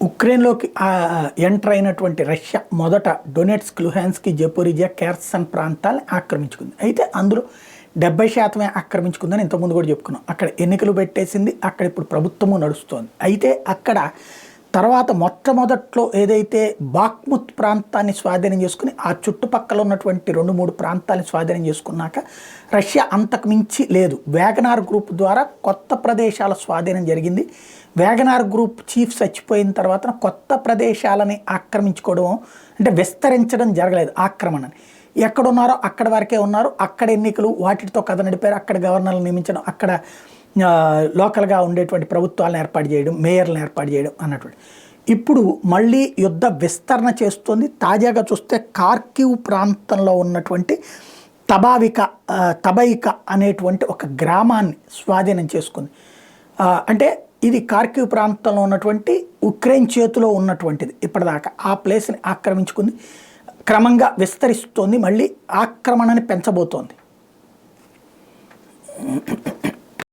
ఉక్రెయిన్లోకి enter అయినటువంటి Russia మొదట Donetsk, Luhansk, Zaporizhzhia, Kherson ప్రాంతాలను ఆక్రమించుకుంది. అయితే అందులో 70% ఆక్రమించుకుందని ఇంతకుముందు కూడా చెప్పుకున్నాం. అక్కడ ఎన్నికలు పెట్టేసింది, అక్కడ ఇప్పుడు ప్రభుత్వము నడుస్తోంది. అయితే అక్కడ తర్వాత మొట్టమొదట్లో ఏదైతే బాఖ్ముత్ ప్రాంతాన్ని స్వాధీనం చేసుకుని ఆ చుట్టుపక్కల ఉన్నటువంటి 2-3 ప్రాంతాలను స్వాధీనం చేసుకున్నాక రష్యా అంతకు మించి లేదు. వ్యాగనార్ గ్రూప్ ద్వారా కొత్త ప్రదేశాల స్వాధీనం జరిగింది. వ్యాగనార్ గ్రూప్ చీఫ్ చచ్చిపోయిన తర్వాత కొత్త ప్రదేశాలని ఆక్రమించుకోవడం అంటే విస్తరించడం జరగలేదు. ఆక్రమణని ఎక్కడున్నారో అక్కడ వరకే ఉన్నారు. అక్కడ ఎన్నికలు వాటితో కథ నడిపారు. అక్కడ గవర్నర్లు నియమించడం, అక్కడ లోకల్గా ఉండేటువంటి ప్రభుత్వాలను ఏర్పాటు చేయడం, మేయర్లను ఏర్పాటు చేయడం అన్నటువంటి. ఇప్పుడు మళ్ళీ యుద్ధ విస్తరణ చేస్తుంది. తాజాగా చూస్తే కార్కివ్ ప్రాంతంలో ఉన్నటువంటి తబైక అనేటువంటి ఒక గ్రామాన్ని స్వాధీనం చేసుకుంది. అంటే ఇది కార్కివ్ ప్రాంతంలో ఉన్నటువంటి ఉక్రెయిన్ చేతిలో ఉన్నటువంటిది. ఇప్పటిదాకా ఆ ప్లేస్ని ఆక్రమించుకుంది. క్రమంగా విస్తరిస్తోంది. మళ్ళీ ఆక్రమణని పెంచబోతోంది.